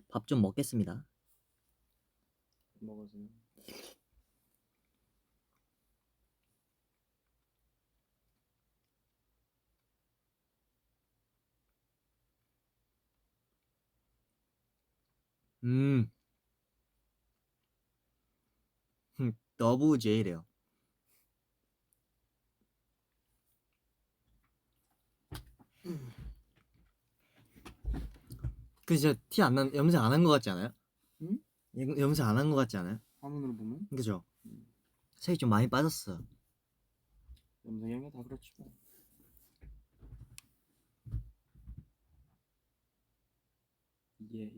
밥 좀 먹겠습니다. 먹어서. 너브 제이래요. 그 진짜 티 안 난, 염색 안 한 거 같지 않아요? 응? 염색 안 한 거 같지 않아요? 화면으로 보면 그죠? 색이 좀 많이 빠졌어. 염색이면 다 그렇지 뭐. 예.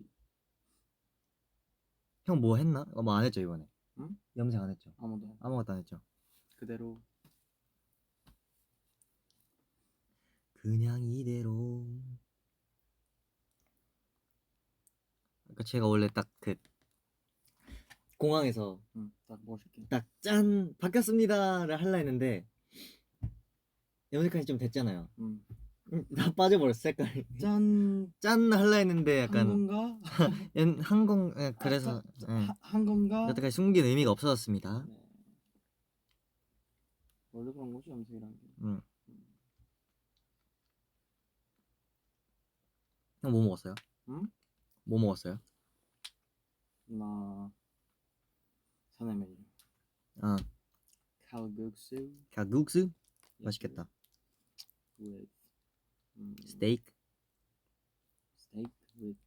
형 뭐 했나? 뭐 안 했죠 이번에? 응? 염색 안 했죠? 아무것도 안 했죠? 그대로. 그냥 이대로. 그러니까 제가 원래 딱 그 공항에서 딱 멋있게. 딱 짠 바뀌었습니다를 할라 했는데 염색한 지 좀 됐잖아요. 다 빠져버렸어 색깔이. 짠 할라 했는데 약간 한 건가? 한공 그래서 한 건가? 여태까지 숨긴 의미가 없어졌습니다. 네. 원래 그런 거지 염색이란 게. 형 뭐 먹었어요? 응? 뭐 먹었어요? 나 사내 메뉴. 칼국수. 칼국수? 맛있겠다. with 스테이크? steak with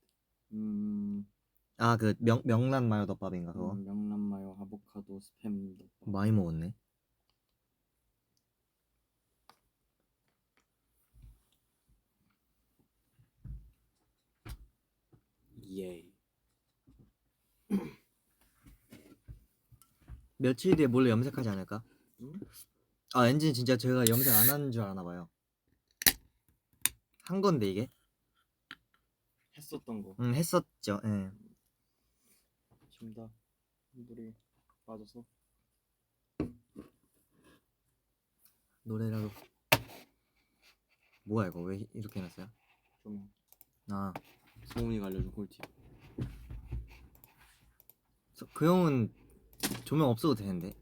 그 명란 마요 덮밥인가 그거? 명란 마요 아보카도 스팸 덮밥. 많이 먹었네. 예. 며칠 뒤에 몰래 염색하지 않을까? 엔진 진짜 제가 염색 안 하는 줄 아나 봐요. 한 건데 이게? 했었던 거. 했었죠. 예. 지금 다 물이 빠져서. 노래라도. 뭐야 이거 왜 이렇게 해놨어요? 조명. 소문이가 알려준 꿀팁. 그 형은 조명 없어도 되는데.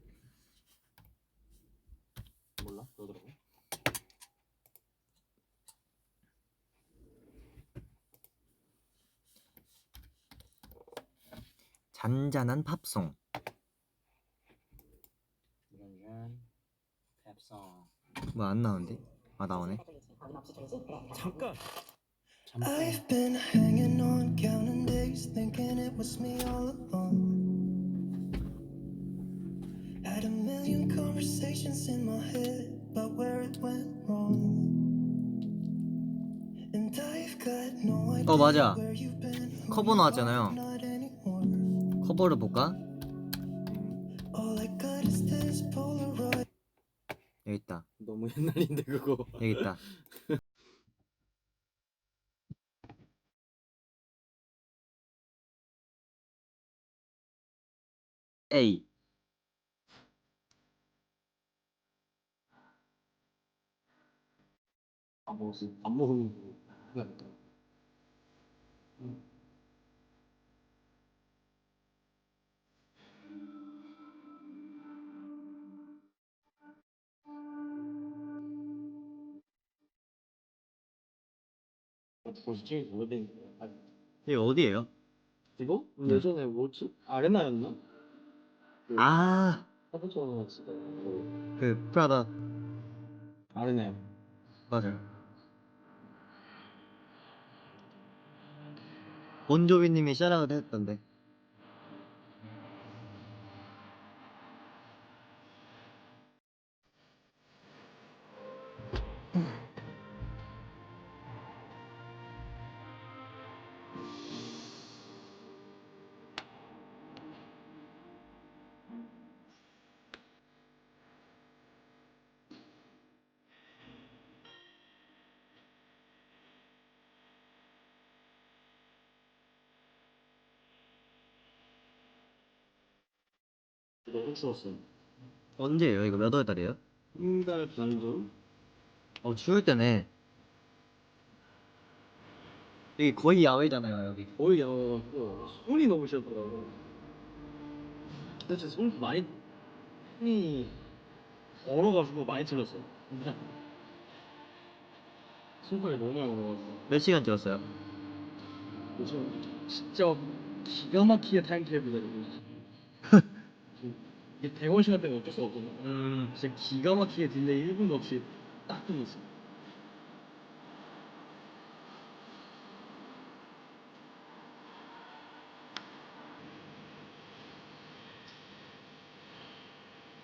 몰라? 그러더라고. 잔잔한 팝송. 잔잔한 팝송. 뭐 안 나오는데? 나오네. 잠깐. I've been hanging on, counting days, thinking it was me all along. Had a million conversations in my head about where it went wrong. And I've got no idea 맞아. where you've been. 커버 나왔잖아요. 커버를 볼까? All I got is this Polaroid. 여기 있다. 너무 옛날인데 그거. 여기 있다. A. 안 먹으면 후회한다. 벌써 찍은 지 오래된. 여기 어디예요? 이거? 예전에 뭐지? 아레나였나? 해보자. 그 프라다. 아레나. 맞아요. 본조비님이 샤라웃 했던데. 너무 추웠어. 언제예요? 이거 몇 월 달이에요? 한달 반 전. 추울 때네. 여기 거의 야외잖아요 여기. 거의 손이 너무 시었더라고. 근데 진짜 손 많이 손이 얼어가지고 많이 틀렸어. 손가락이 너무 많이 얼어가지고. 몇 시간 찍었어요? 요즘 진짜 기가 막히게 타임테이블이거든요. 이게 대원 시간 때문에 어쩔 수 없거든. 진짜 기가 막히게 딜레이 1분도 없이 딱 끊었어.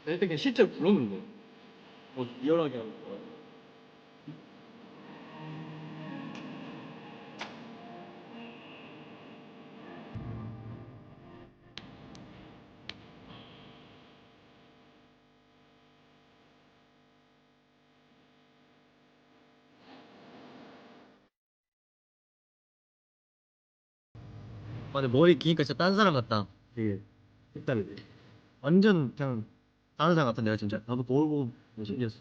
그때 그냥 실제로 불렀는데 뭐 리얼하게 하는 거야. 근데 머리 기니까 진짜 딴 사람 같다. 되게 색다르지. 완전 그냥 다른 사람 같다 내가 진짜. 나도 거울 보고 신기했어.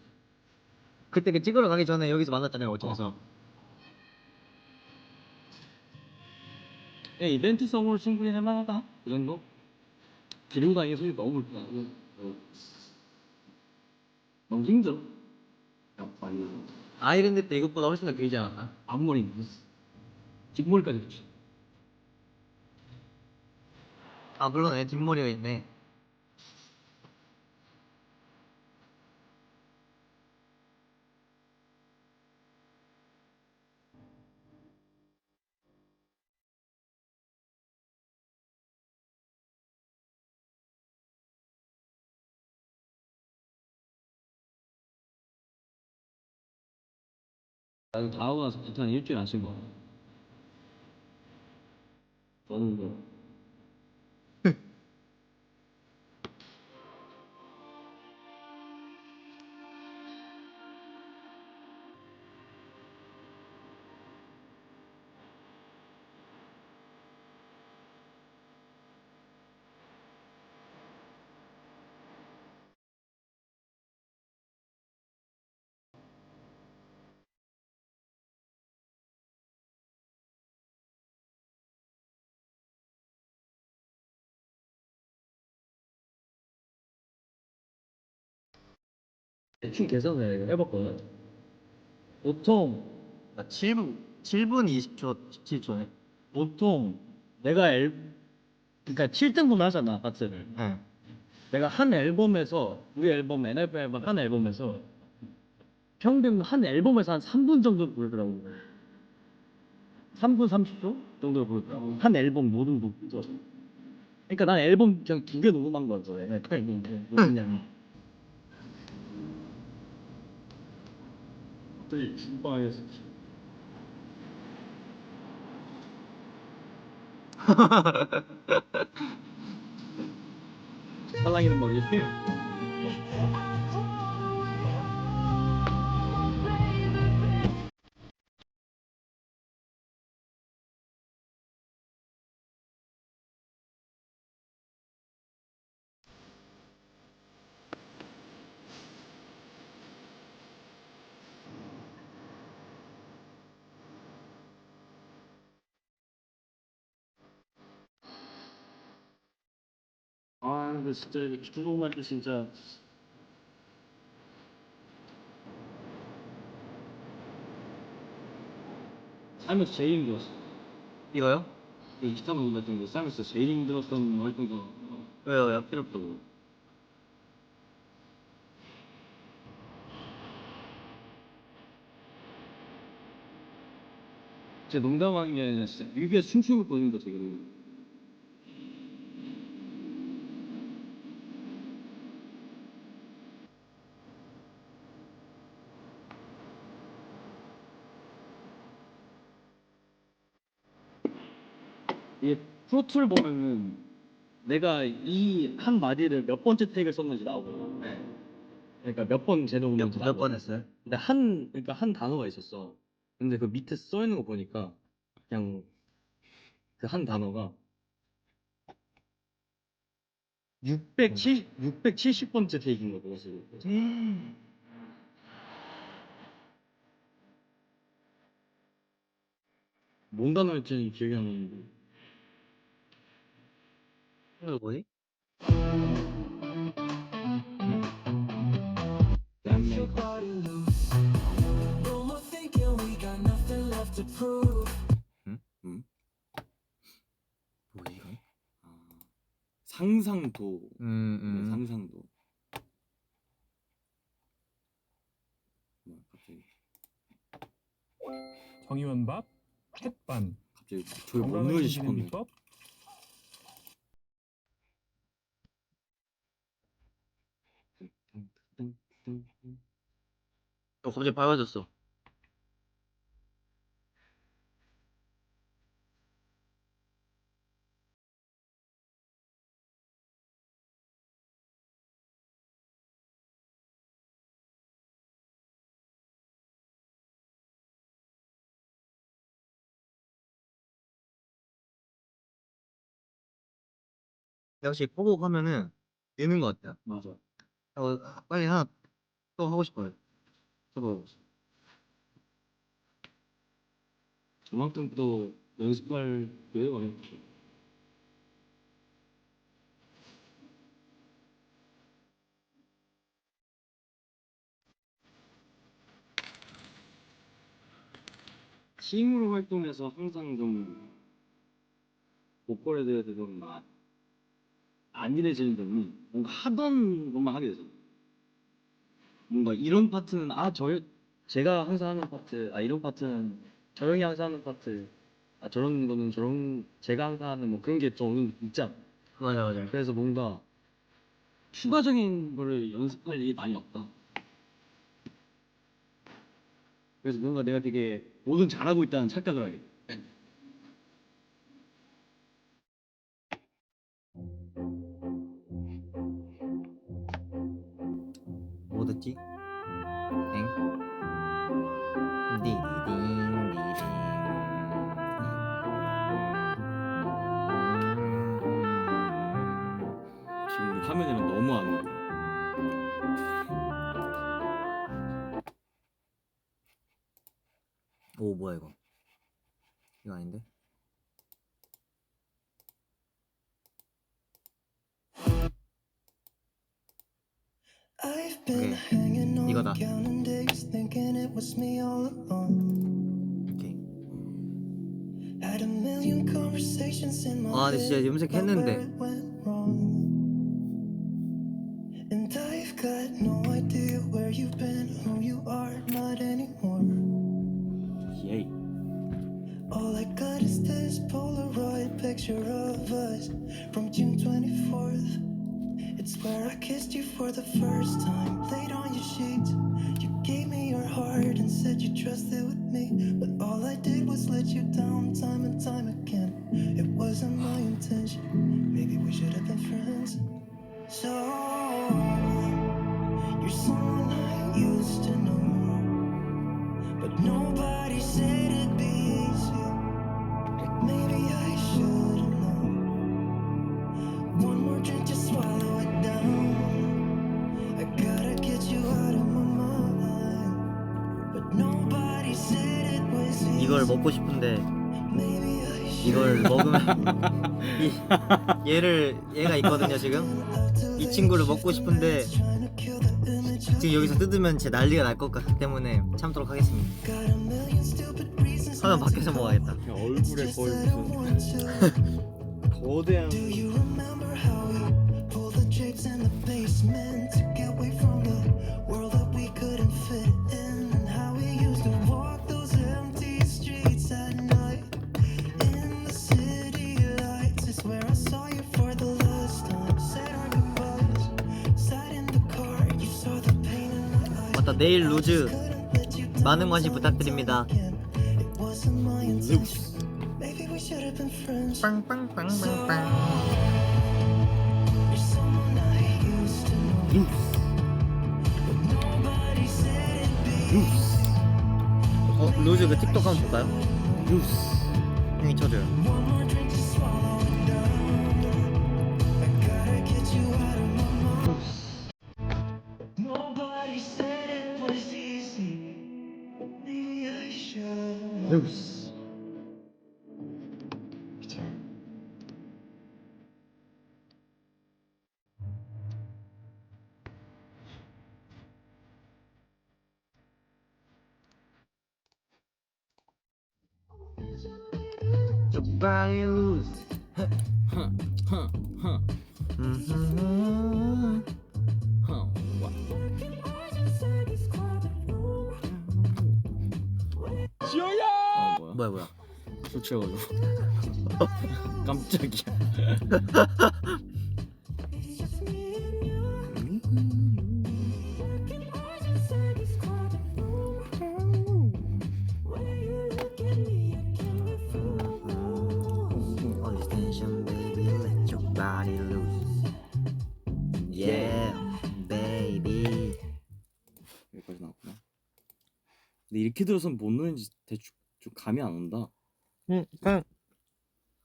그때 그 찍으러 가기 전에 여기서 만났잖아요 어쩌면서. 야, 이벤트성으로 충분히 할만하다. 그 정도? 기르고 다니기 손이 너무 불편하고 너무 힘들어. 야, 많이 아이랜드 때 이것보다 훨씬 더 길지 않았나? 앞머리 뒷머리까지 붙여. 아 물론 애 뒷머리가 있네. 나는 다 하고 나서 부탄 일주일 안 쓴 거야. 너는 뭐? 대충 계산을 내가 해봤거든. 보통 나 7분 20초 17초네. 보통 내가 그러니까 7등분 하잖아 파트를. 응. 내가 한 앨범에서 우리 앨범 NF 앨범 한 앨범에서 평균 한 앨범에서 한 3분 정도 부르더라고. 3분 30초 정도 부르더라고. 한 앨범 모든 곡. 그러니까 난 앨범 그냥 2개 녹음한 거죠. NF 앨범 녹음량이. 갑자기 죽방에서 살랑이는 머리. 아, 근데 진짜 이거 중국말 때 진짜 살면서 제일 힘들었어. 이거요? 그 기타만 불렀던 거 살면서 제일 힘들었던 활동도 왜요? 필요 없다고. 진짜 농담하는 게 아니라 진짜 뮤비에서 춤추고 보는 거 되게 이게 프로툴 보면은 내가 이 한 마디를 몇 번째 테이크를 썼는지 나오고 그러니까 몇 번 재녹음했는지 몇 나오고 번 했어요? 근데 그러니까 한 단어가 있었어. 근데 그 밑에 써 있는 거 보니까 그냥 그 한 단어가 670번째 테이크인 거야 그래서 뭔 단어였지 기억이 안 나는데. 이거 뭐지? 응? 응? 뭐지 이건? 상상도. 음. 상상도. 갑자기 정이원밥, 햇반, 저기 뭐 건강을 넣지 챙기는 싶었네. 비법, 갑자기 밝아졌어. 역시 꼬북 하면은 느는 것 같아요. 맞아. 빨리 하나 또 하고 싶어요. 저도 저만큼 또 연습할 기회가 없죠. 팀으로 활동해서 항상 좀 보컬에 대해서 좀 안일해지는 점이 뭔가 하던 것만 하게 돼서 뭔가 이런 파트는 제가 항상 하는 파트 이런 파트는 저 형이 항상 하는 파트 저런 거는 제가 항상 하는 뭐 그런 게 좀 있잖아. 맞아. 그래서 뭔가 추가적인 거를 연습할 일이 많이 없다. 그래서 뭔가 내가 되게 뭐든 잘하고 있다는 착각을 하게 돼. 뭐 듣지? 엥? 디디딩 디딩. 지금 우리 화면이랑 너무 안 오고. 오 뭐야 이거? 이거 아닌데? I've been 오케이. hanging on 이거다. counting days thinking it was me all along. 오케이. Had a million conversations in my 근데 진짜 head 염색했는데. about where it went wrong. And I've got no idea where you've been, who you are, not anymore. 예이. All I got is this Polaroid picture of us from June 24th. It's where I kissed you for the first time, laid on your sheets. You gave me your heart and said you trusted with me, but all I did was let you down time and time again. It wasn't my intention. Maybe we should have been friends. So you're someone I used to know, but nobody said it'd be easy. Maybe I should have known. One more drink to swallow it down. I gotta get you out of my mind. But nobody said it was easy. 이걸 먹고 싶은데 Maybe I should 이걸 먹으면 얘가 있거든요 지금. 이 친구를 먹고 싶은데 trying to kill the image of 지금 여기서 뜯으면 제 난리가 날 것 같기 때문에 참도록 하겠습니다. got a million stupid reasons 하면 not to 밖에서 go. 먹어야겠다. 그냥 얼굴에 Just 거의 that I 무슨 want to. 거대한. Do you remember how we pulled the drapes in the basement to get away from the world that we couldn't fit in? And how we used to walk those empty streets at night in the city lights. It's where I saw you for the last time. Said our goodbyes, sat in the car. You saw the pain in my eyes. 맞다, 내일 루즈 Couldn't let you down 많은 관심 time and 부탁드립니다. time again. It wasn't my intention. Maybe we should have been friends. 빵빵빵빵빵. You're someone I used to know, but nobody said it'd be easy. 루즈 그 틱톡 한번 볼까요? 형이 쳐줘요. One more drink to swallow it down. I gotta get you out of my mind. Nobody said it was easy. Maybe I should. Your body loose. 아 뭐야? 뭐야? 술 취해가지고 깜짝이야. All this tension, baby, let your body loose. Yeah, baby. 여기까지 나왔구나. 근데 이렇게 들어선 뭔 노래인지 대충 좀 감이 안 온다.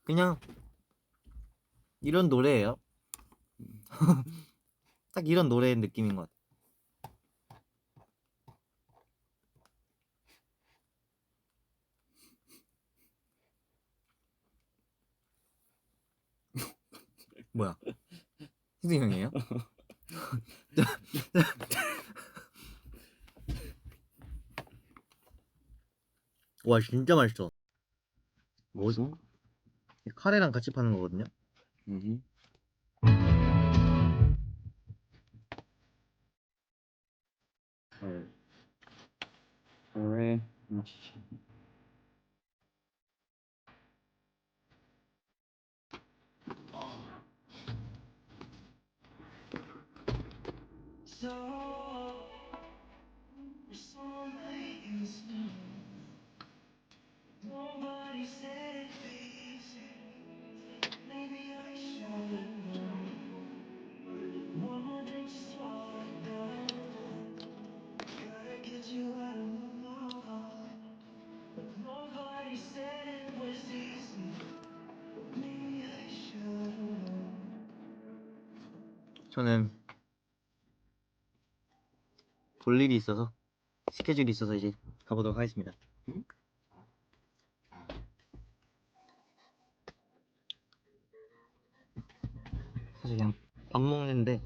그냥 이런 노래예요. 딱 이런 노래의 느낌인 것 같아. 뭐야? 희승이 형이에요? 와 진짜 맛있어. 뭐죠? 카레랑 같이 파는 거거든요. 음. 그래. Nobody said it'd be easy. Maybe I should. One more drink to slow it down. Gotta get you out of my mouth. Nobody said it was easy. Maybe I should. 저는 볼 일이 있어서 스케줄이 있어서 이제 가보도록 하겠습니다. 사실 그냥 밥 먹는데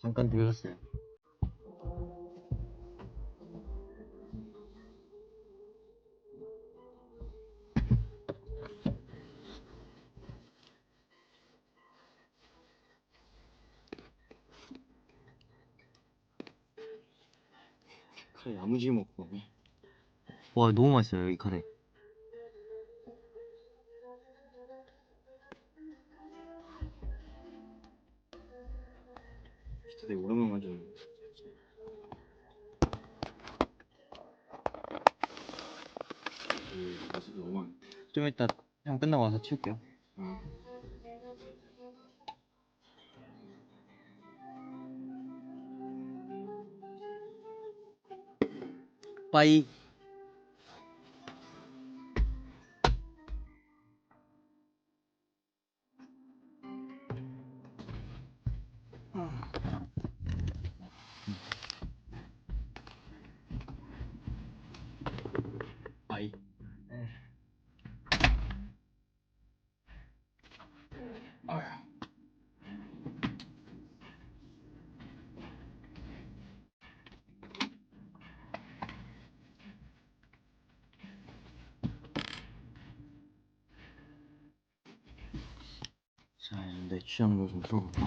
잠깐 들렀어요. 카레 야무지게 먹고. 와 너무 맛있어요 여기 카레. 진짜 되게 오랜만에 맞았네. 맛이 너무 많아. 좀 이따 형 끝나고 와서 치울게요. 빠이. 아이. 자 이제 내 취향도 좀 들어볼까?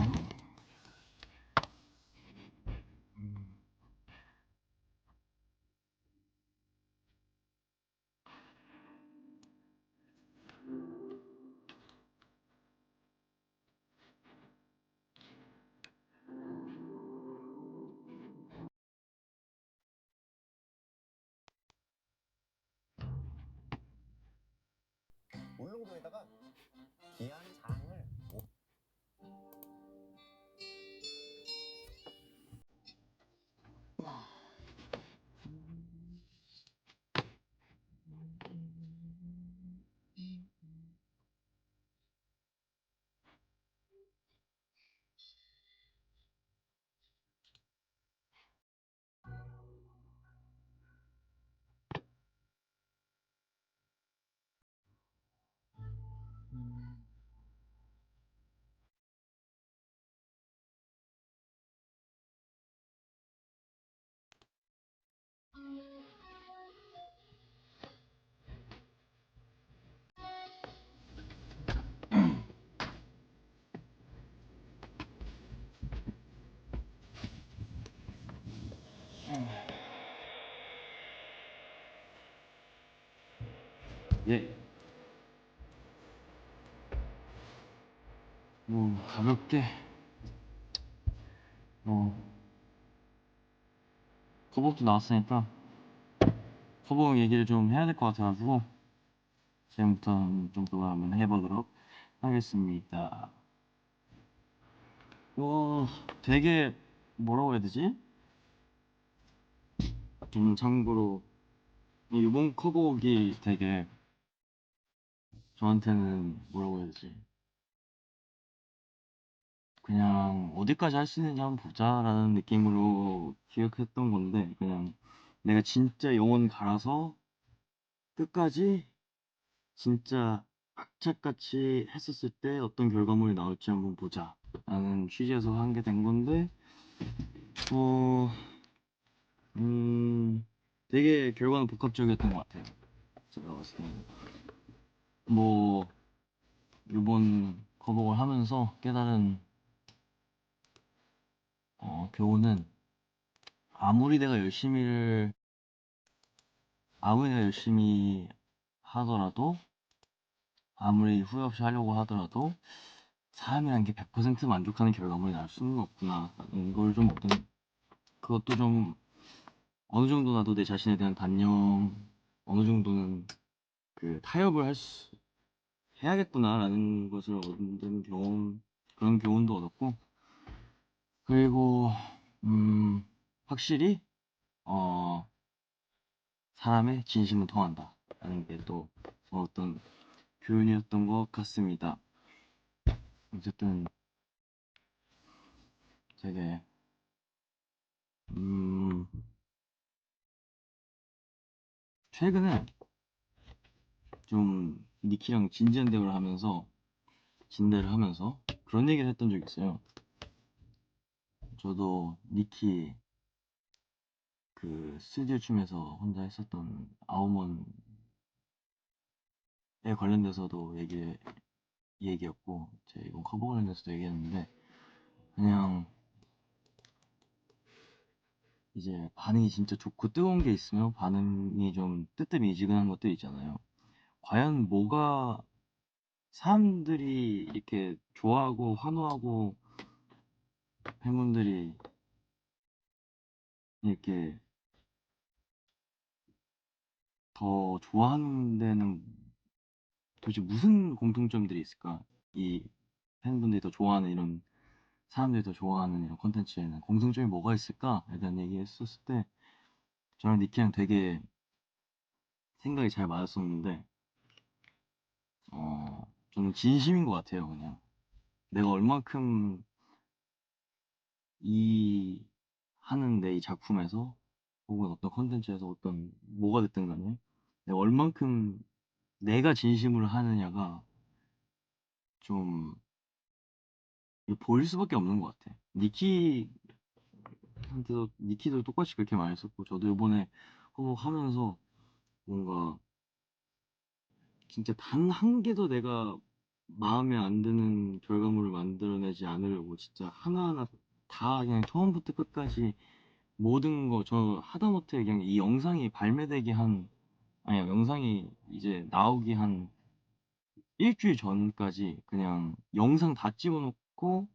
울릉도에다가 기안 장을 예. 뭐 가볍게 커버도 나왔으니까 커버 얘기를 좀 해야 될 것 같아가지고 지금부터 좀 그거 한번 해보도록 하겠습니다. 되게 뭐라고 해야 되지? 참고로 이번 커버곡이 되게 저한테는 뭐라고 해야 되지? 그냥 어디까지 할 수 있는지 한번 보자라는 느낌으로 기획했던 건데 그냥 내가 진짜 영혼 갈아서 끝까지 진짜 악착같이 했었을 때 어떤 결과물이 나올지 한번 보자 라는 취지에서 한 게 된 건데 되게 결과는 복합적이었던 것 같아요. 제가 봤을 때는 뭐 이번 커버를 하면서 깨달은 교훈은 아무리 내가 열심히 하더라도 아무리 후회 없이 하려고 하더라도 사람이란 게 100% 만족하는 결과물이 나올 수는 없구나 이걸 좀 그것도 좀 어느 정도 나도 내 자신에 대한 단념 어느 정도는 그 타협을 해야겠구나라는 것을 얻는 그런 교훈도 얻었고 그리고 확실히 사람의 진심은 통한다 라는 게 또 어떤 교훈이었던 것 같습니다. 어쨌든 되게 최근에 좀 니키랑 진대를 하면서 그런 얘기를 했던 적이 있어요. 저도 니키 그 스튜디오 춤에서 혼자 했었던 아우먼에 관련돼서도 얘기였고 제 이번 커버 관련돼서도 얘기했는데 그냥 이제 반응이 진짜 좋고 뜨거운 게 있으면 반응이 좀 뜨뜻미지근한 것들 있잖아요. 과연 뭐가 사람들이 이렇게 좋아하고 환호하고 팬분들이 이렇게 더 좋아하는 데는 도대체 무슨 공통점들이 있을까? 이 팬분들이 더 좋아하는 이런 사람들이 더 좋아하는 이런 콘텐츠에는 공통점이 뭐가 있을까에 대한 얘기 했었을 때 저랑 니키랑 되게 생각이 잘 맞았었는데 저는 진심인 것 같아요. 그냥 내가 얼만큼 하는 내 이 작품에서 혹은 어떤 컨텐츠에서 어떤 뭐가 됐든 간에 내가 얼만큼 내가 진심으로 하느냐가 좀 보일 수밖에 없는 것 같아. 니키도 똑같이 그렇게 말했었고 저도 이번에 하면서 뭔가 진짜 단 한 개도 내가 마음에 안 드는 결과물을 만들어내지 않으려고 진짜 하나하나 다 그냥 처음부터 끝까지 모든 거 저 하다못해 그냥 이 영상이 발매되기 아니야 영상이 이제 나오기 한 일주일 전까지 그냥 영상 다 찍어놓고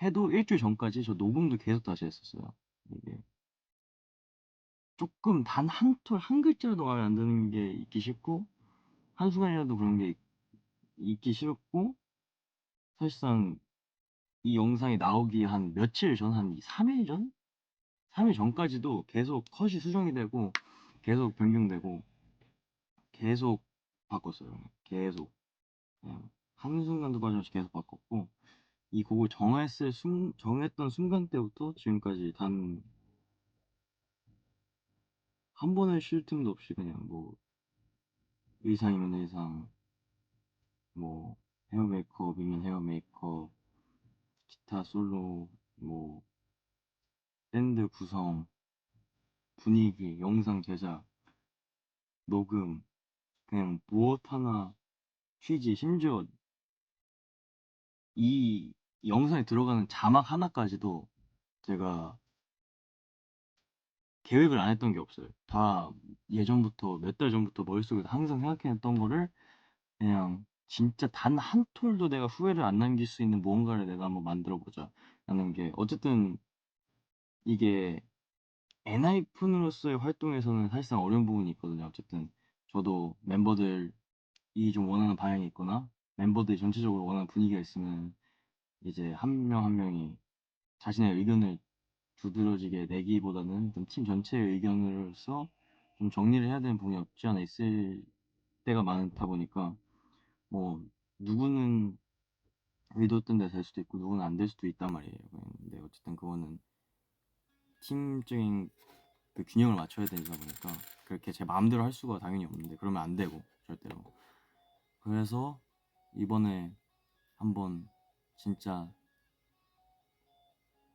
해도 일주일 전까지 저 녹음도 계속 다시 했었어요. 이게 조금 단 한 글자라도 마음에 안 드는 게 있기 싫고 한순간이라도 그런 게 있기 싫었고 사실상 이 영상이 나오기 한 며칠 전, 한 3일 전? 3일 전까지도 계속 컷이 수정이 되고 계속 변경되고 계속 바꿨어요. 계속 그냥 한순간도 빠짐없이 계속 바꿨고 이 곡을 정했던 순간 때부터 지금까지 단 한 번의 쉴 틈도 없이 그냥 뭐 의상이면 의상 뭐 헤어 메이크업이면 헤어 메이크업 기타 솔로 뭐 밴드 구성 분위기 영상 제작 녹음 그냥 무엇 하나 쉬지 심지어 이 영상에 들어가는 자막 하나까지도 제가 계획을 안 했던 게 없어요. 다 예전부터 몇 달 전부터 머릿속에서 항상 생각해냈던 거를 그냥 진짜 단 한 톨도 내가 후회를 안 남길 수 있는 무언가를 내가 한번 만들어 보자 라는 게, 어쨌든 이게 엔하이픈으로서의 활동에서는 사실상 어려운 부분이 있거든요. 어쨌든 저도 멤버들이 좀 원하는 방향이 있거나 멤버들이 전체적으로 원하는 분위기가 있으면 이제 한 명 한 명이 자신의 의견을 두드러지게 내기보다는 좀 팀 전체의 의견으로서 좀 정리를 해야 되는 부분이 없지 않아 있을 때가 많다 보니까, 뭐 누구는 의도했던 대로 될 수도 있고 누구는 안 될 수도 있단 말이에요. 근데 어쨌든 그거는 팀적인 그 균형을 맞춰야 되다 보니까 그렇게 제 마음대로 할 수가 당연히 없는데, 그러면 안 되고 절대로. 그래서 이번에 한번 진짜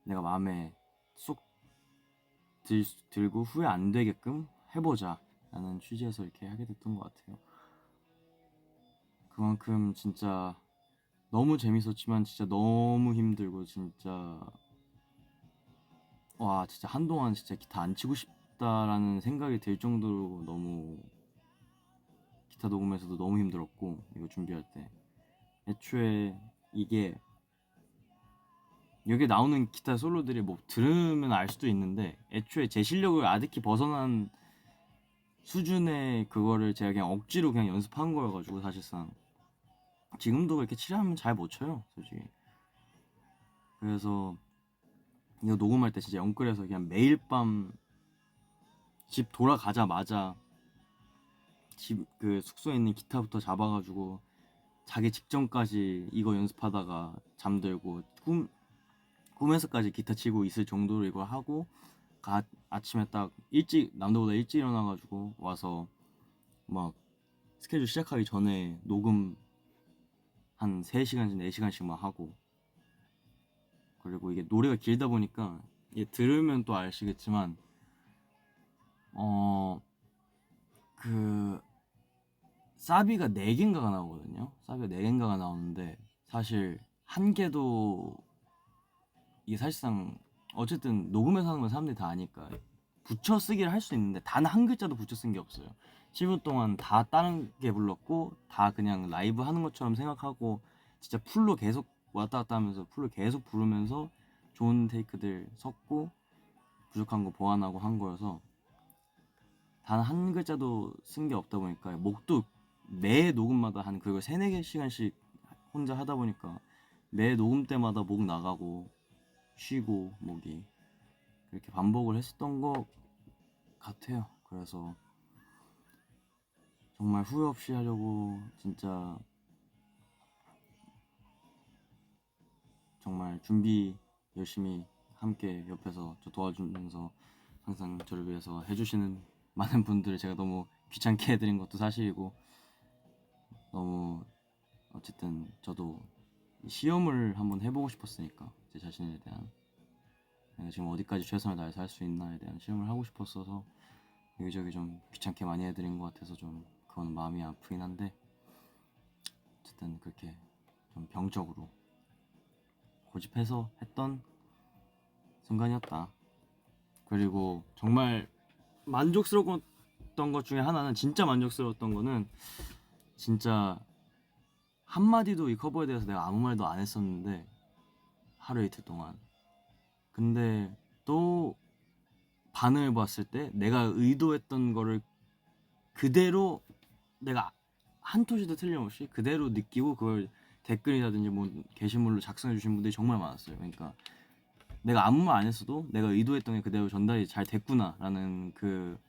내가 마음에 쏙 들고 후회 안 되게끔 해보자 라는 취지에서 이렇게 하게 됐던 것 같아요. 그만큼 진짜 너무 재밌었지만 진짜 너무 힘들고, 진짜 와 진짜 한동안 진짜 기타 안 치고 싶다라는 생각이 들 정도로 너무 기타 녹음에서도 너무 힘들었고, 이거 준비할 때 애초에 이게 여기 나오는 기타 솔로들이 뭐 들으면 알 수도 있는데 애초에 제 실력을 아득히 벗어난 수준의 그거를 제가 그냥 억지로 그냥 연습한 거여가지고, 사실상 지금도 그렇게 치려면 잘 못 쳐요 솔직히. 그래서 이거 녹음할 때 진짜 영끌에서 그냥 매일 밤 집 돌아가자마자 집 그 숙소에 있는 기타부터 잡아가지고 자기 직전까지 이거 연습하다가 잠들고 꿈에서까지 기타 치고 있을 정도로 이걸 하고, 아침에 딱 일찍 남들보다 일찍 일어나가지고 와서 막 스케줄 시작하기 전에 녹음 한 3시간씩 4시간씩 막 하고. 그리고 이게 노래가 길다 보니까 이게 들으면 또 아시겠지만 그 사비가 4개인가가 나오거든요. 사비가 4개인가가 나오는데 사실 한 개도, 이게 사실상 어쨌든 녹음해서 하는 건 사람들이 다 아니까 붙여 쓰기를 할 수 있는데 단 한 글자도 붙여 쓴 게 없어요. 10분 동안 다 다른 게 불렀고 다 그냥 라이브 하는 것처럼 생각하고 진짜 풀로 계속 왔다 갔다 하면서 풀로 계속 부르면서 좋은 테이크들 섞고 부족한 거 보완하고 한 거여서 단 한 글자도 쓴 게 없다 보니까 목도 매 녹음마다 한 그걸 3-4시간씩 혼자 하다 보니까 매 녹음 때마다 목 나가고 쉬고 목이 그렇게 반복을 했었던 것 같아요. 그래서 정말 후회 없이 하려고 진짜 정말 준비 열심히 함께 옆에서 저 도와주면서 항상 저를 위해서 해주시는 많은 분들을 제가 너무 귀찮게 해드린 것도 사실이고, 너무 어쨌든 저도 시험을 한번 해보고 싶었으니까 제 자신에 대한, 내가 지금 어디까지 최선을 다해서 할 수 있나에 대한 시험을 하고 싶었어서 여기저기 좀 귀찮게 많이 해드린 것 같아서 좀 그건 마음이 아프긴 한데, 어쨌든 그렇게 좀 병적으로 고집해서 했던 순간이었다. 그리고 정말 만족스러웠던 것 중에 하나는, 진짜 만족스러웠던 거는 진짜 한마디도 이 커버에 대해서 내가 아무 말도 안 했었는데 하루 이틀 동안, 근데 또 반응을 봤을 때 내가 의도했던 거를 그대로, 내가 한 토시도 틀림없이 그대로 느끼고 그걸 댓글이라든지 뭐 게시물로 작성해 주신 분들이 정말 많았어요. 그러니까 내가 아무 말 안 했어도 내가 의도했던 게 그대로 전달이 잘 됐구나라는, 그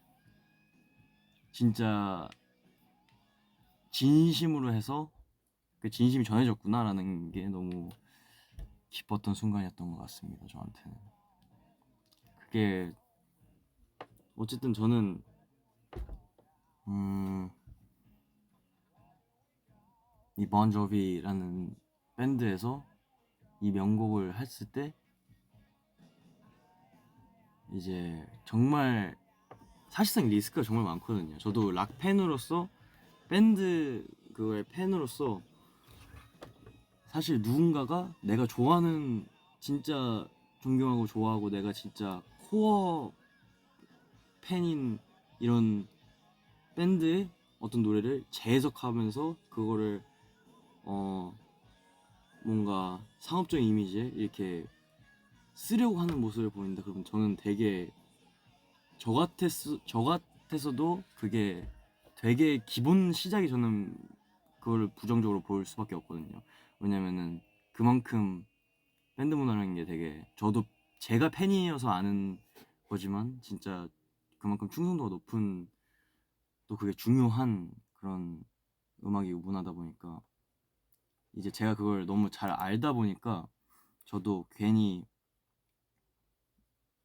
진짜 진심으로 해서 그 진심이 전해졌구나라는 게 너무 기뻤던 순간이었던 것 같습니다. 저한테는 그게 어쨌든 저는 이 본조비라는 밴드에서 이 명곡을 했을 때 이제 정말 사실상 리스크가 정말 많거든요. 저도 락 팬으로서, 밴드 그거의 팬으로서 사실 누군가가 내가 좋아하는, 진짜 존경하고 좋아하고 내가 진짜 코어 팬인 이런 밴드의 어떤 노래를 재해석하면서 그거를 뭔가 상업적인 이미지에 이렇게 쓰려고 하는 모습을 보인다. 그러면 저는 되게 저 같아서도 그게 되게 기본 시작이 저는 그걸 부정적으로 볼 수밖에 없거든요. 왜냐면은 그만큼 밴드 문화라는 게 되게 저도 제가 팬이어서 아는 거지만 진짜 그만큼 충성도가 높은 또 그게 중요한 그런 음악이 문화다 보니까 이제 제가 그걸 너무 잘 알다 보니까 저도 괜히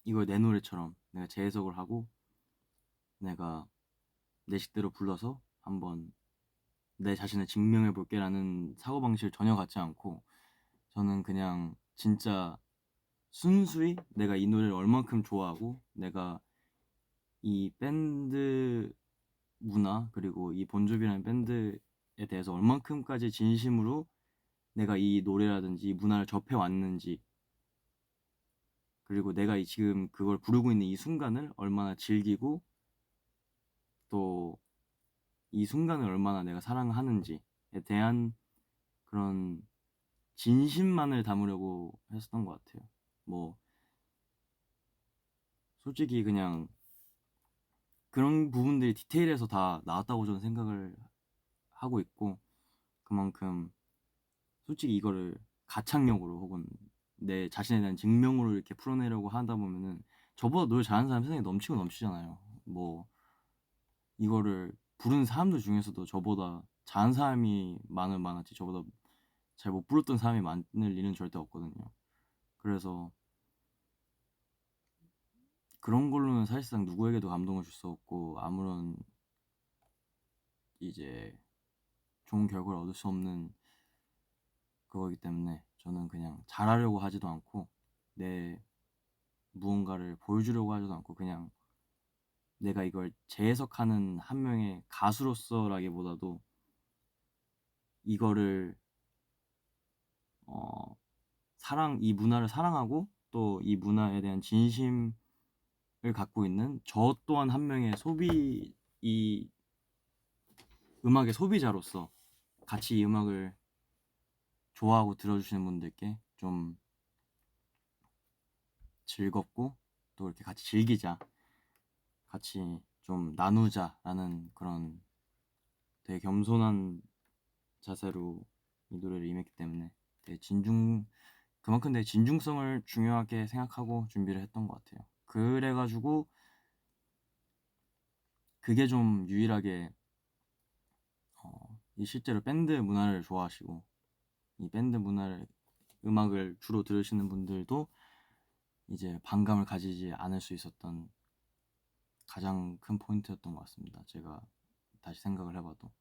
이걸 내 노래처럼 내가 재해석을 하고 내가 내 식대로 불러서 한번 내 자신을 증명해 볼게라는 사고방식을 전혀 갖지 않고 저는 그냥 진짜 순수히 내가 이 노래를 얼만큼 좋아하고 내가 이 밴드 문화 그리고 이 본조비라는 밴드에 대해서 얼만큼까지 진심으로 내가 이 노래라든지 이 문화를 접해왔는지 그리고 내가 지금 그걸 부르고 있는 이 순간을 얼마나 즐기고 또 이 순간을 얼마나 내가 사랑하는지에 대한 그런 진심만을 담으려고 했었던 것 같아요. 뭐 솔직히 그냥 그런 부분들이 디테일에서 다 나왔다고 저는 생각을 하고 있고 그만큼 솔직히 이거를 가창력으로 혹은 내 자신에 대한 증명으로 이렇게 풀어내려고 하다 보면은 저보다 노래 잘하는 사람 세상에 넘치고 넘치잖아요. 뭐 이거를 부른 사람들 중에서도 저보다 잘하는 사람이 많았지 저보다 잘 못 불렀던 사람이 많을 일은 절대 없거든요. 그래서 그런 걸로는 사실상 누구에게도 감동을 줄 수 없고 아무런 이제 좋은 결과를 얻을 수 없는 그거기 때문에 저는 그냥 잘하려고 하지도 않고 내 무언가를 보여주려고 하지도 않고 그냥 내가 이걸 재해석하는 한 명의 가수로서라기보다도 이거를 이 문화를 사랑하고 또 이 문화에 대한 진심을 갖고 있는 저 또한 한 명의 이 음악의 소비자로서 같이 이 음악을 좋아하고 들어주시는 분들께 좀 즐겁고 또 이렇게 같이 즐기자 같이 좀 나누자라는 그런 되게 겸손한 자세로 이 노래를 임했기 때문에 되게 그만큼 되게 진중성을 중요하게 생각하고 준비를 했던 것 같아요. 그래가지고 그게 좀 유일하게 이 실제로 밴드 문화를 좋아하시고 이 밴드 음악을 주로 들으시는 분들도 이제 반감을 가지지 않을 수 있었던 가장 큰 포인트였던 것 같습니다. 제가 다시 생각을 해봐도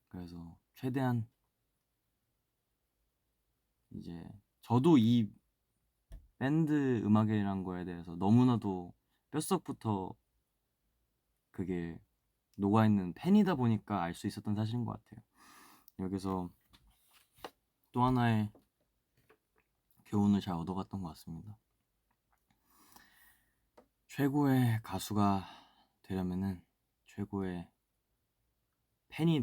그래서 최대한 이제 저도 이 밴드 음악이란 거에 대해서 너무나도 뼛속부터 그게 녹아있는 팬이다 보니까 알 수 있었던 사실인 것 같아요. 여기서 또 하나의 교훈을 잘 얻어갔던 것 같습니다. 최고의 가수가 되려면은 최고의 팬이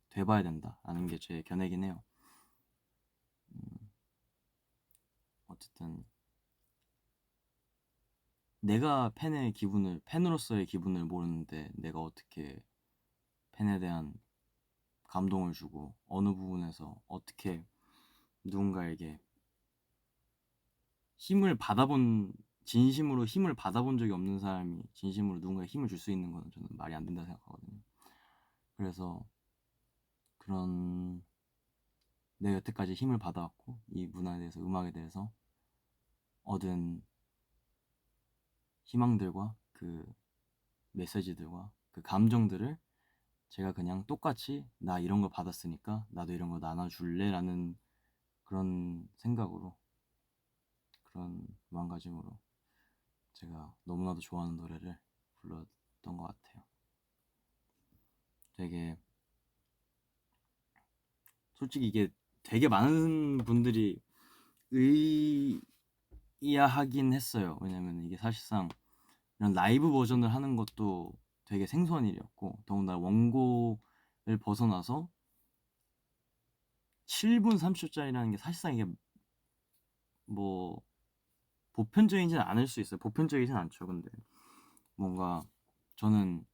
돼봐야 된다라는 게 제 견해긴 해요. 어쨌든 내가 팬으로서의 기분을 모르는데 내가 어떻게 팬에 대한 감동을 주고 어느 부분에서 어떻게 누군가에게 진심으로 힘을 받아본 적이 없는 사람이 진심으로 누군가에 힘을 줄 수 있는 건 저는 말이 안 된다 생각하거든요. 그래서 내가 여태까지 힘을 받아왔고 이 문화에 대해서 음악에 대해서 얻은 희망들과 그 메시지들과 그 감정들을 제가 그냥 똑같이 나 이런 거 받았으니까 나도 이런 거 나눠줄래 라는 그런 생각으로 그런 마음가짐으로 제가 너무나도 좋아하는 노래를 불렀던 것 같아요. 되게 솔직히 이게 되게 많은 분들이 의아하긴 했어요. 왜냐면 이게 사실상 이런 라이브 버전을 하는 것도 되게 생소한 일이었고, 더군다나 원곡을 벗어나서 7분 30초짜리라는 게 사실상 이게 뭐 보편적이진 않을 수 있어요. 보편적이진 않죠. 근데 뭔가 저는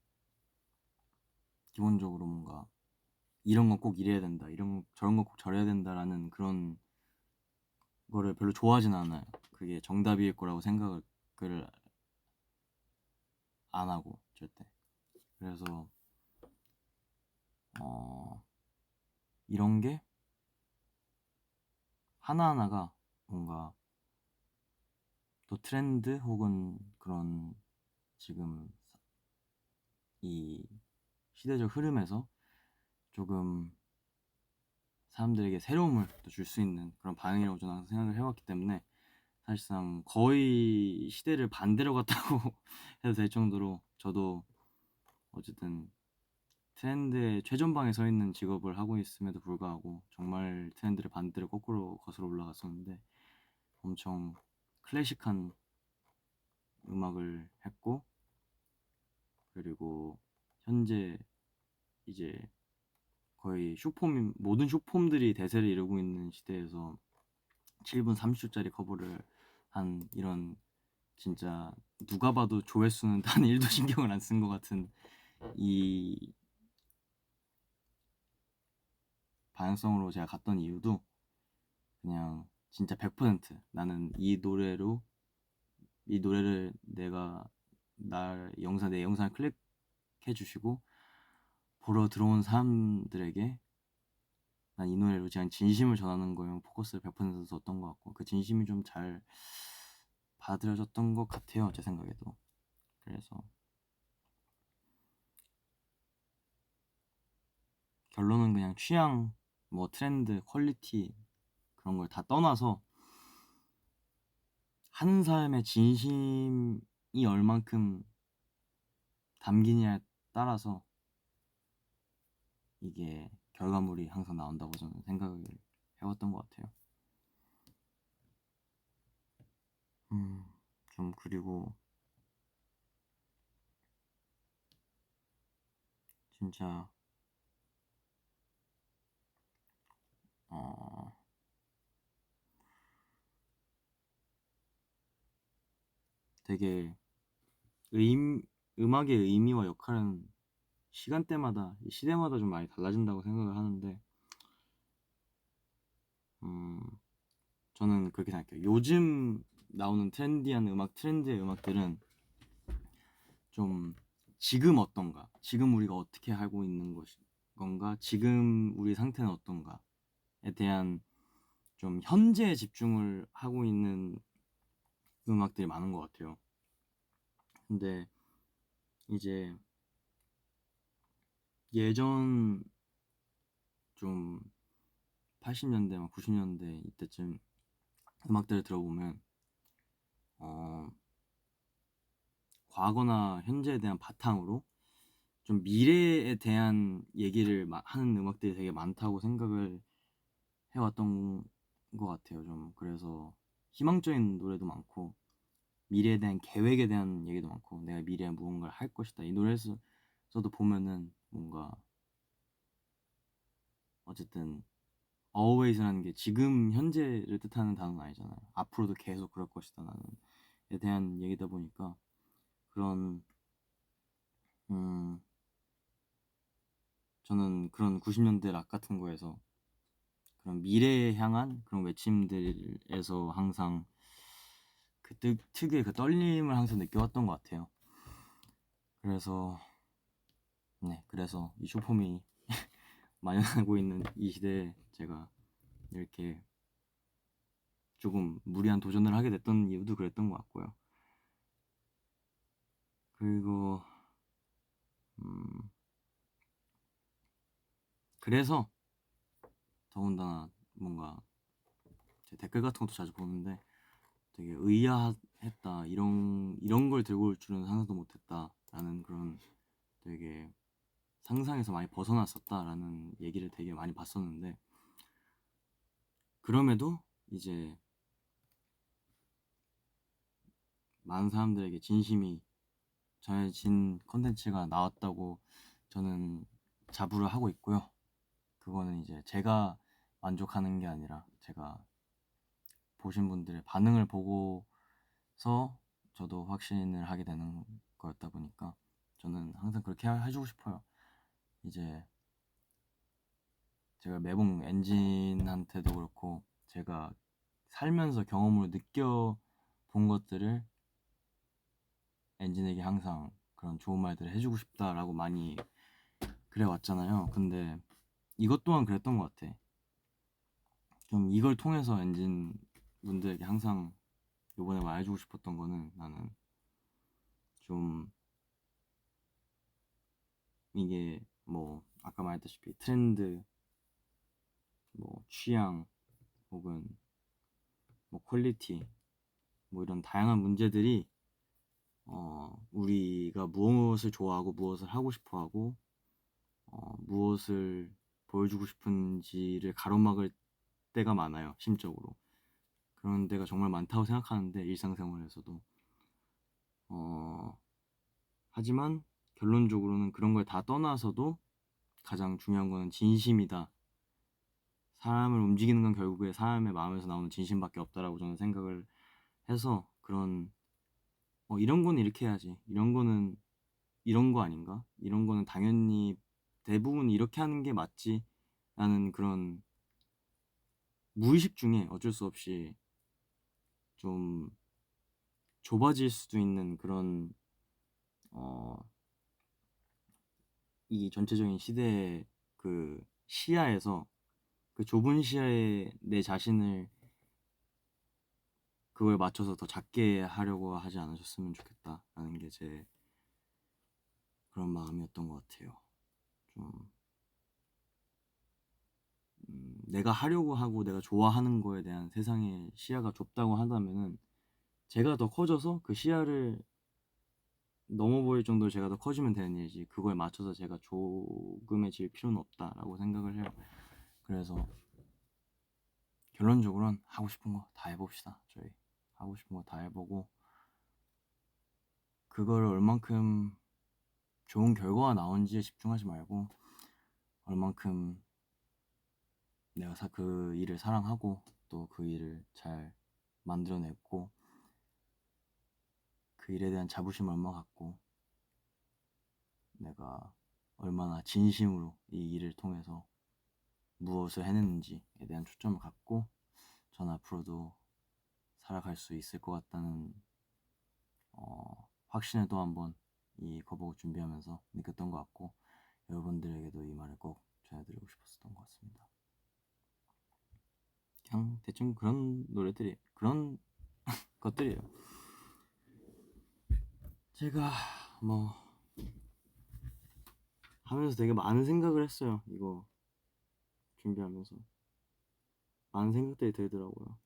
기본적으로 뭔가 이런 건 꼭 이래야 된다, 저런 건 꼭 저래야 된다라는 그런 거를 별로 좋아하진 않아요. 그게 정답일 거라고 생각을 안 하고 절대. 그래서 이런 게 하나하나가 뭔가 또 트렌드 혹은 그런 지금 이 시대적 흐름에서 조금 사람들에게 새로움을 또 줄 수 있는 그런 반응이라고 저는 항상 생각을 해왔기 때문에 사실상 거의 시대를 반대로 갔다고 해도 될 정도로 저도 어쨌든 트렌드의 최전방에 서 있는 직업을 하고 있음에도 불구하고 정말 트렌드를 반대로 거꾸로 거슬러 올라갔었는데 엄청 클래식한 음악을 했고, 그리고 현재 이제 거의 모든 숏폼들이 대세를 이루고 있는 시대에서 7분 30초짜리 커버를 한 이런 진짜 누가 봐도 조회수는 단 1도 신경을 안 쓴 것 같은 이 방향성으로 제가 갔던 이유도 그냥 진짜 100% 나는 이 노래를 내가 내 영상을 클릭해 주시고 보러 들어온 사람들에게 난 이 노래로 그냥 진심을 전하는 거에 포커스를 100% 뒀던 것 같고, 그 진심이 좀 잘 받아들여졌던 것 같아요, 제 생각에도. 그래서 결론은 그냥 취향, 뭐 트렌드, 퀄리티 그런 걸 다 떠나서 한 사람의 진심이 얼만큼 담기냐에 따라서 이게 결과물이 항상 나온다고 저는 생각을 해왔던 것 같아요. 좀 그리고 진짜 되게 음악의 의미와 역할은 시간대마다 시대마다 좀 많이 달라진다고 생각을 하는데 저는 그렇게 생각해요. 요즘 나오는 트렌디한 음악, 트렌드의 음악들은 좀 지금 어떤가, 지금 우리가 어떻게 하고 있는 건가, 지금 우리 상태는 어떤가에 대한 좀 현재에 집중을 하고 있는 음악들이 많은 것 같아요. 근데 이제 예전 좀 80년대 막 90년대 이때쯤 음악들을 들어보면 과거나 현재에 대한 바탕으로 좀 미래에 대한 얘기를 하는 음악들이 되게 많다고 생각을 해왔던 것 같아요. 좀 그래서 희망적인 노래도 많고 미래에 대한 계획에 대한 얘기도 많고 내가 미래에 무언가를 할 것이다, 이 노래에서도 보면은 뭔가 어쨌든 always라는 게 지금 현재를 뜻하는 단어는 아니잖아요. 앞으로도 계속 그럴 것이다 나는에 대한 얘기다 보니까 그런 저는 그런 90년대 락 같은 거에서 그런 미래에 향한 그런 외침들에서 항상 그 특유의 그 떨림을 항상 느껴왔던 것 같아요. 그래서 그래서 이 쇼폼이 만연하고 있는 이 시대에 제가 이렇게 조금 무리한 도전을 하게 됐던 이유도 그랬던 것 같고요. 그리고 그래서 더군다나 뭔가 제 댓글 같은 것도 자주 보는데 되게 의아했다, 이런 걸 들고 올 줄은 상상도 못했다라는 그런 되게 상상에서 많이 벗어났었다라는 얘기를 되게 많이 봤었는데, 그럼에도 이제 많은 사람들에게 진심이 전해진 컨텐츠가 나왔다고 저는 자부를 하고 있고요. 그거는 이제 제가 만족하는 게 아니라 제가 보신 분들의 반응을 보고서 저도 확신을 하게 되는 거였다 보니까 저는 항상 그렇게 해주고 싶어요. 이제 제가 매번 엔진한테도 그렇고 제가 살면서 경험으로 느껴본 것들을 엔진에게 항상 그런 좋은 말들을 해주고 싶다라고 많이 그래 왔잖아요. 근데 이것 또한 그랬던 것 같아. 좀 이걸 통해서 엔진 분들에게 항상 요번에 말해주고 싶었던 거는 나는 좀 이게 뭐 아까 말했다시피 트렌드, 뭐 취향 혹은 뭐 퀄리티 뭐 이런 다양한 문제들이 우리가 무엇을 좋아하고 무엇을 하고 싶어하고 무엇을 보여주고 싶은지를 가로막을 때가 많아요. 심적으로 그런 데가 정말 많다고 생각하는데 일상생활에서도 하지만 결론적으로는 그런 걸 다 떠나서도 가장 중요한 거는 진심이다. 사람을 움직이는 건 결국에 사람의 마음에서 나오는 진심밖에 없다라고 저는 생각을 해서 그런 이런 거는 이렇게 해야지, 이런 거는 이런 거 아닌가, 이런 거는 당연히 대부분 이렇게 하는 게 맞지 라는 그런 무의식 중에 어쩔 수 없이 좀 좁아질 수도 있는 그런 이 전체적인 시대의 그 시야에서 그 좁은 시야에 내 자신을 그거에 맞춰서 더 작게 하려고 하지 않으셨으면 좋겠다라는 게 제 그런 마음이었던 것 같아요. 좀 내가 하려고 하고 내가 좋아하는 거에 대한 세상의 시야가 좁다고 한다면은 제가 더 커져서 그 시야를 넘어버릴 정도로 제가 더 커지면 되는 일이지 그거에 맞춰서 제가 조금해질 필요는 없다라고 생각을 해요. 그래서 결론적으로는 하고 싶은 거 다 해봅시다. 저희 하고 싶은 거 다 해보고 그걸 얼만큼 좋은 결과가 나온지에 집중하지 말고 얼만큼 내가 그 일을 사랑하고 또 그 일을 잘 만들어냈고 그 일에 대한 자부심을 얼마 갖고 내가 얼마나 진심으로 이 일을 통해서 무엇을 해냈는지에 대한 초점을 갖고 전 앞으로도 살아갈 수 있을 것 같다는 확신을 또 한번 이 거북을 준비하면서 느꼈던 것 같고 여러분들에게도 이 말을 꼭 전해드리고 싶었던 것 같습니다. 그냥 대충 그런 노래들이 그런 것들이에요. 제가 뭐 하면서 되게 많은 생각을 했어요. 이거 준비하면서 많은 생각들이 들더라고요.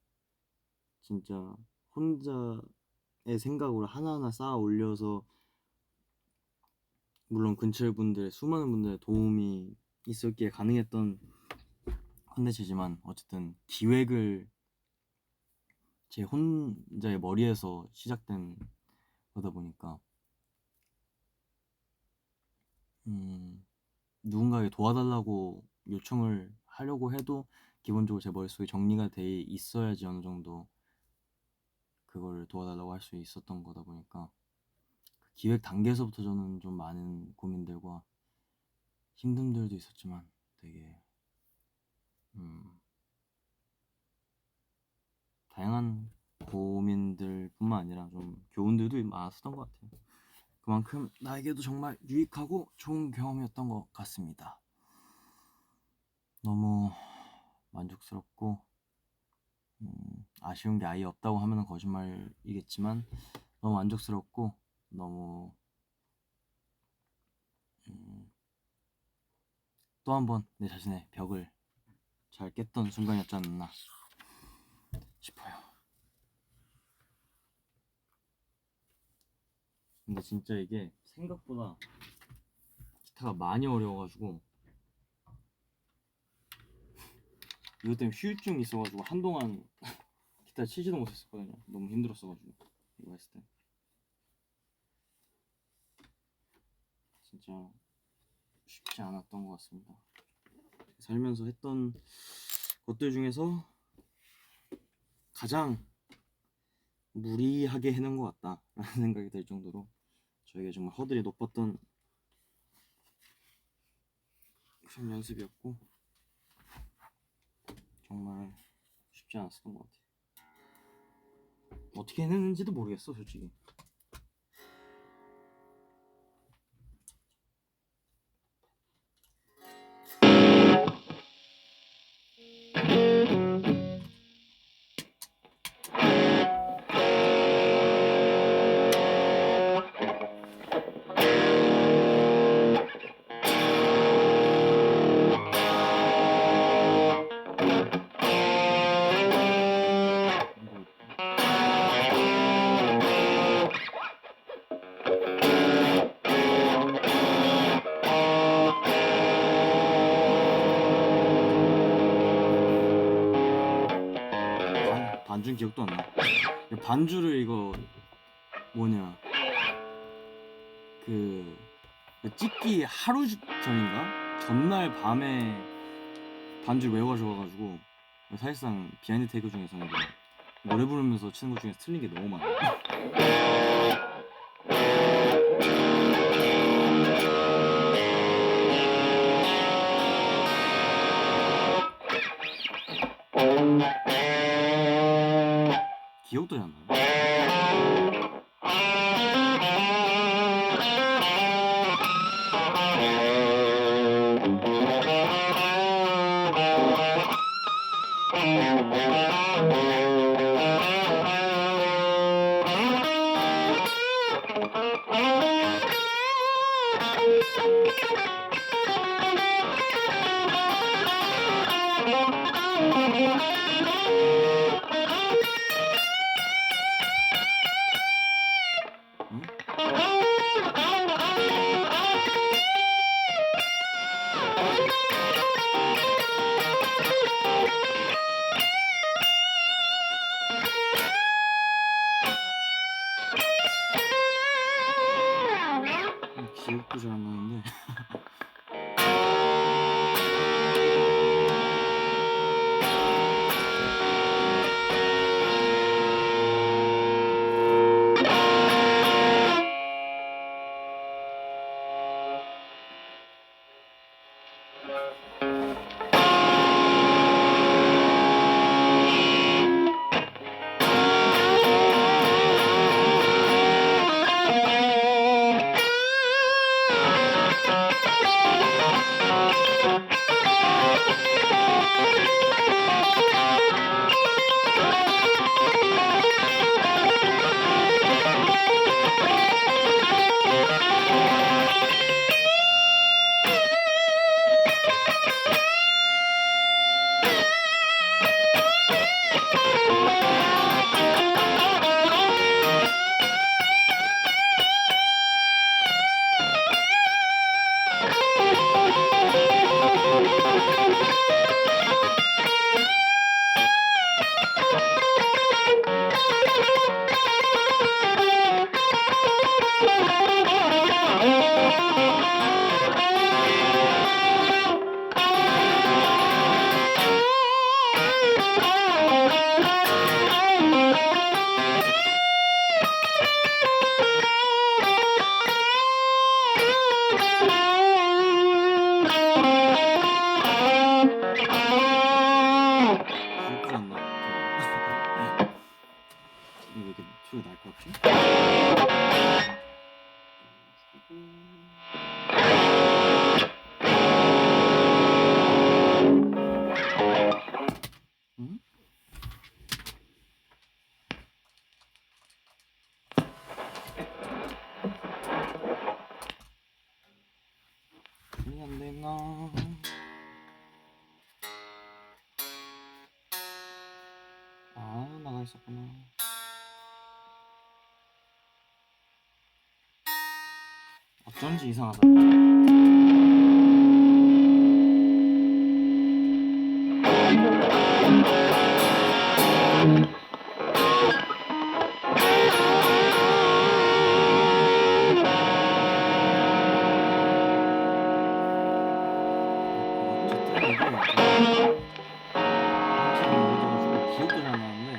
진짜 혼자의 생각으로 하나하나 쌓아 올려서 물론 근처의 분들의 수많은 분들의 도움이 있었기에 가능했던 컨텐츠지만 어쨌든 기획을 제 혼자의 머리에서 시작된 거다 보니까 누군가에게 도와달라고 요청을 하려고 해도 기본적으로 제 머릿속에 정리가 돼 있어야지 어느 정도 그거를 도와달라고 할 수 있었던 거다 보니까 그 기획 단계에서부터 저는 좀 많은 고민들과 힘듦들도 있었지만 되게 다양한 고민들뿐만 아니라 좀 교훈들도 많았었던 것 같아요. 그만큼 나에게도 정말 유익하고 좋은 경험이었던 것 같습니다. 너무 만족스럽고 아쉬운 게 아예 없다고 하면 거짓말이겠지만 너무 만족스럽고 너무 또 한 번 내 자신의 벽을 잘 깼던 순간이었지 않나 싶어요. 근데 진짜 이게 생각보다 기타가 많이 어려워가지고 이것 때문에 휴유증이 있어가지고 한동안 기타 치지도 못했었거든요. 너무 힘들었어가지고 이거 했을 때 진짜 쉽지 않았던 것 같습니다. 살면서 했던 것들 중에서 가장 무리하게 해놓은 것 같다라는 생각이 들 정도로 저에게 정말 허들이 높았던 그런 연습이었고 정말 쉽지 않았던 것 같아요. 어떻게 해냈는지도 모르겠어 솔직히. 반주 기억도 안 나. 반주를 이거 뭐냐 그 찍기 하루 전인가 전날 밤에 반주를 외워가지고 사실상 비하인드 테이크 중에서는 노래 부르면서 치는 것 중에서 틀린 게 너무 많아. 기억도 잘 안 나요. 기억도 잘 안 나는데. 기억도 안 나. 이거 왜 이렇게 소리가 날 것 같지? 응? 안 됐나? 아, 나가 있었구나. 어쩐지 이상하다. 기억도 잘 안 나는데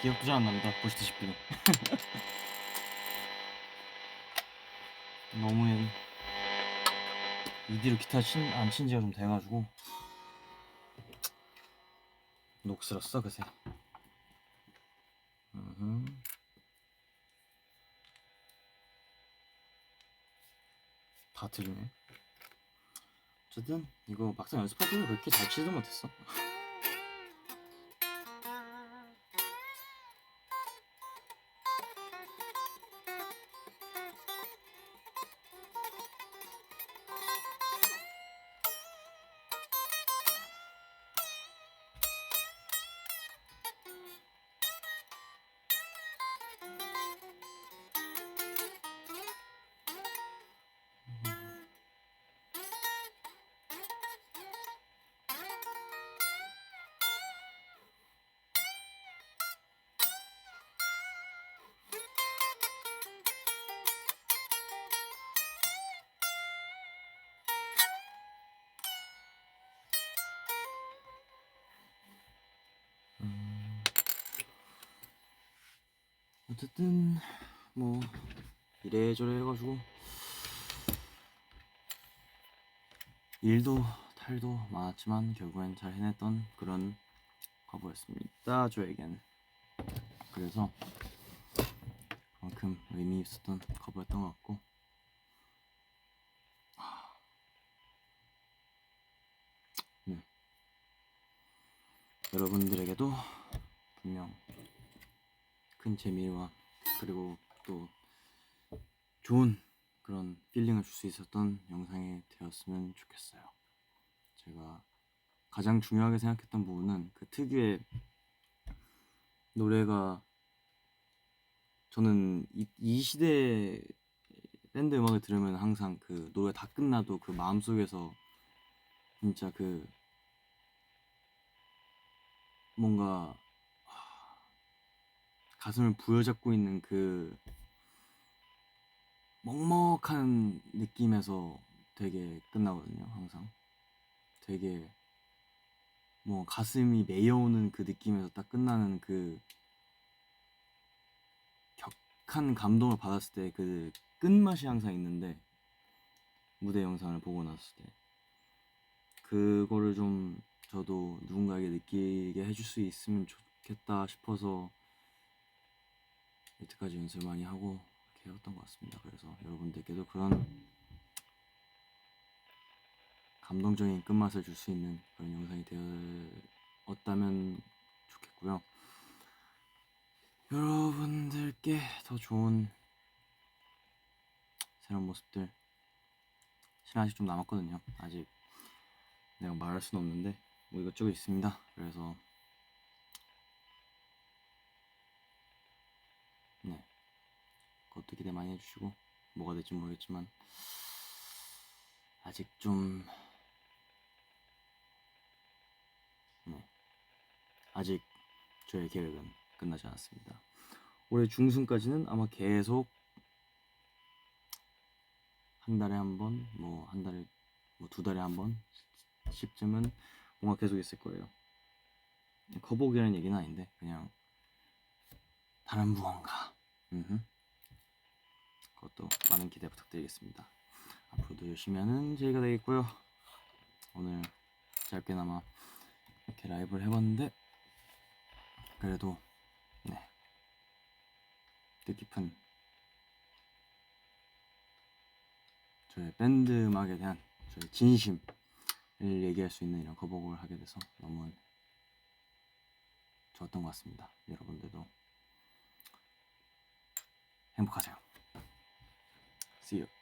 기억도 잘 안 납니다. 보시다시피 너무 이 뒤로 기타 안 친 지가 좀 돼가지고 녹슬었어 그새. 다 들리네. 어쨌든 이거 막상 연습할 때는 그렇게 잘 치지도 못했어. 어쨌든 뭐 이래저래 해가지고 일도 탈도 많았지만 결국엔 잘 해냈던 그런 커버였습니다. 저에겐. 그래서 그만큼 의미 있었던 커버였던 것 같고, 네. 여러분들에게도 분명 큰 재미와 그리고 또 좋은 그런 필링을 줄 수 있었던 영상이 되었으면 좋겠어요. 제가 가장 중요하게 생각했던 부분은 그 특유의 노래가, 저는 이 시대 밴드 음악을 들으면 항상 그 노래 다 끝나도 그 마음속에서 진짜 그 뭔가 가슴을 부여잡고 있는 그 먹먹한 느낌에서 되게 끝나거든요. 항상 되게 뭐 가슴이 메여오는 그 느낌에서 딱 끝나는 그 격한 감동을 받았을 때 그 끝맛이 항상 있는데, 무대 영상을 보고 났을 때 그거를 좀 저도 누군가에게 느끼게 해줄 수 있으면 좋겠다 싶어서 여태까지 연습을 많이 하고 이렇게 해왔던 것 같습니다. 그래서 여러분들께도 그런 감동적인 끝맛을 줄 수 있는 그런 영상이 되었다면 좋겠고요. 여러분들께 더 좋은 새로운 모습들, 실은 아직 좀 남았거든요. 아직 내가 말할 수는 없는데 뭐 이것저것 있습니다. 그래서 네, 그것도 기대 많이 해주시고, 뭐가 될지 모르겠지만 아직 좀 아직 저의 계획은 끝나지 않았습니다. 올해 중순까지는 아마 계속 한 달에 한 번, 뭐 한 달에 뭐 두 달에 한 번씩쯤은 뭔가 계속 있을 거예요. 거북이라는 얘기는 아닌데 그냥 다른 무언가. 그것도 많은 기대 부탁드리겠습니다. 앞으로도 열심히 하는 제이가 되겠고요. 오늘 짧게나마 이렇게 라이브를 해봤는데 그래도 네 뜻깊은 저의 밴드 음악에 대한 저의 진심을 얘기할 수 있는 이런 거북을 하게 돼서 너무 좋았던 것 같습니다. 여러분들도 행복하세요. See you.